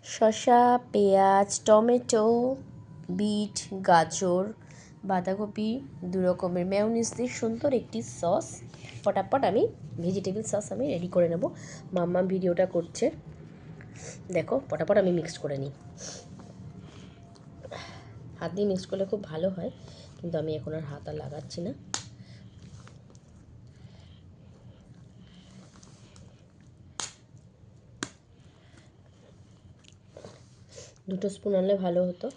শসা, পেঁয়াজ, tomato, bit, গাজর, বাঁধাকপি, 2 রকমের মেয়োনিজ দিয়ে সুন্দর একটি সস ফটাফট আমি ভেজিটেবল সস আমি রেডি করে নেব। মাম্মা ভিডিওটা করছে, দেখো ফটাফট আমি মিক্স করে নিই। হাত দিয়ে মিক্স করলে খুব ভালো হয়, কিন্তু আমি এখন আর হাত আর লাগাচ্ছি না। দুটো স্পুন আনলে ভালো হতো,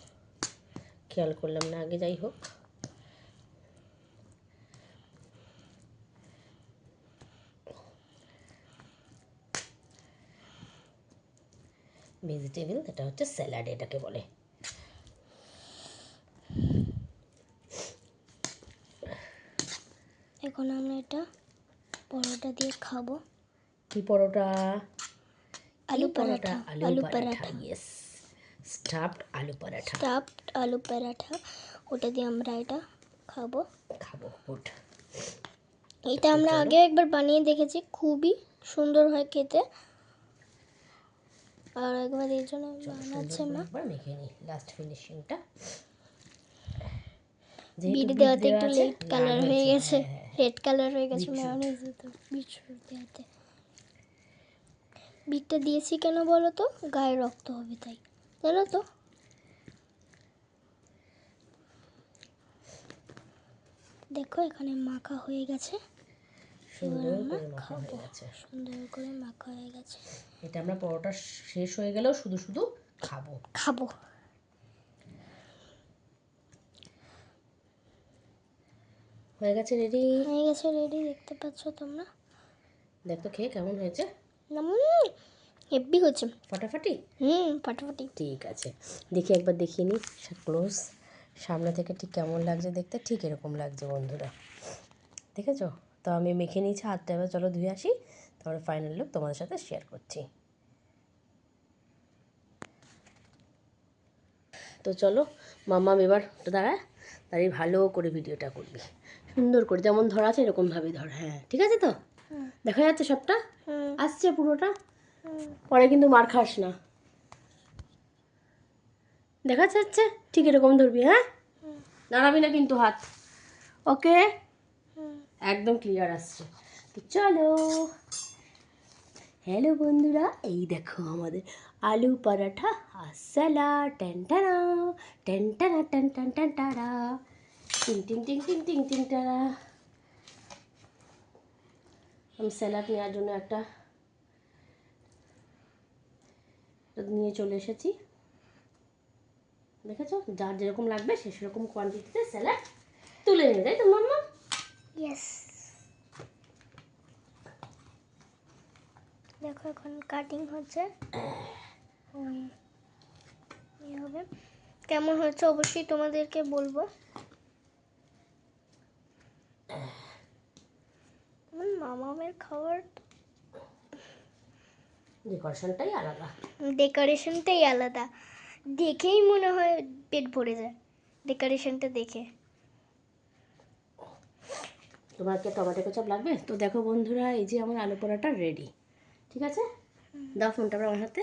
খেয়াল করলাম না আগে। যাই হোক, ভেজিটেবল, এটা হচ্ছে স্যালাড এটাকে বলে। এখন আমরা এটা পরোটা দিয়ে খাবো। কি পরোটা? আলু পরাঠা। আলু পরাঠা, ইয়েস, স্টাফড আলু পরাঠা। স্টাফড আলু পরাঠা, ওটা দিয়ে আমরা এটা খাবো। গুড। এটা আমরা আগে একবার বানিয়ে দেখেছি, খুবই সুন্দর হয় খেতে। আর একবার এই জন্য বানাচ্ছে মা। একবার মেখে নিই লাস্ট ফিনিশিংটা। বিট দেওয়াতে একটু রেড কালার হয়ে গেছে, রেড কালার হয়ে গেছে মেয়োনিজ দিতে, বিট দেওয়াতে। বিটটা দিয়েছি কেন বলো তো? গায়ে রক্ত হবে তাই, জানো তো? দেখো এখানে মাখা হয়ে গেছে, সুন্দর করে মাখা হয়ে গেছে। সুন্দর করে মাখা হয়ে গেছে। এটা আমরা পরোটা শেষ হয়ে গেলেও শুধু শুধু খাবো। হয়ে গেছে রেডি, দেখতে পাচ্ছ তোমরা? দেখো খেয়ে কেমন হয়েছে। হেভি হচ্ছে, ফাটাফাটি। ফাটাফাটি। ঠিক আছে, দেখি একবার দেখিয়ে নিই ক্লোজ, সামনে থেকে ঠিক কেমন লাগছে দেখতে। ঠিক এরকম লাগছে বন্ধুরা, দেখেছো তো? আমি মেখে নিয়েছি হাতটা, এবার চলো ধুয়ে আসি, তারপরে ফাইনাল লুক তোমাদের সাথে শেয়ার করছি। তো চলো মাম্মাম এবার দাঁড়িয়ে ভালো করে ভিডিওটা করবি, সুন্দর করে যেমন ধরা আছে এরকমভাবে ধর। হ্যাঁ ঠিক আছে তো? দেখা যাচ্ছে সবটা, আসছে পুরোটা। পরে কিন্তু মার খাস না, দেখা যাচ্ছে? ঠিক এরকম ধরবি, হ্যাঁ? নাড়াবি না কিন্তু হাত, ওকে? একদম ক্লিয়ার আসছে। তো চলো, হ্যালো বন্ধুরা, এই দেখো আমাদের আলু পরাঠা আর স্যালাড। টেনটানা টেনটানা টেন টেন টেন টারা, টিং টিং টিং টিং টিং টিং টারা। আমি স্যালাড নেওয়ার জন্য একটা নিয়ে চলে এসেছি, দেখেছো? যার যেরকম লাগবে সে সেরকম কোয়ান্টিটিতে স্যালাড তুলে নিয়ে যায় তো মাম্মা। ইয়েস, দেখো এখন কাটিং হচ্ছে, হবে কেমন হচ্ছে অবশ্যই তোমাদেরকে বলবো। মামামের খাবার ডেকোরেশনটাই আলাদা, দেখেই মনে হয় পেট ভরে যায় ডেকোরেশনটা দেখে। তোমার কি টমেটো কেচাপ লাগবে? তো দেখো বন্ধুরা, এই যে আমার আলু পরোটা রেডি, ঠিক আছে? দাও ফোনটা আমার হাতে,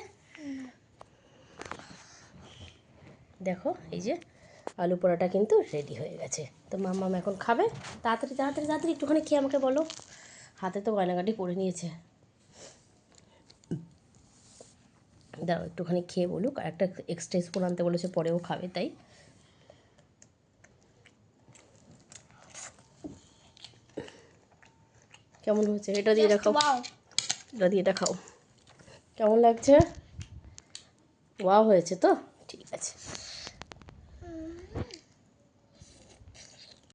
দেখো এই যে আলু পরোটা কিন্তু রেডি হয়ে গেছে। তো মাম্মাম এখন খাবে, তাড়াতাড়ি তাড়াতাড়ি তাড়াতাড়ি একটুখানি খেয়ে আমাকে বলো। হাতে তো গয়নাগাটি পরে নিয়েছে, দাও একটুখানি খেয়ে বলুক। আর একটা এক্সট্রা স্পুন আনতে বলেছে, পরেও খাবে তাই। কেমন হয়েছে? এটা দিয়ে দেখাও, এটা দিয়ে দেখাও কেমন লাগছে। ওয়াও হয়েছে তো? ঠিক আছে।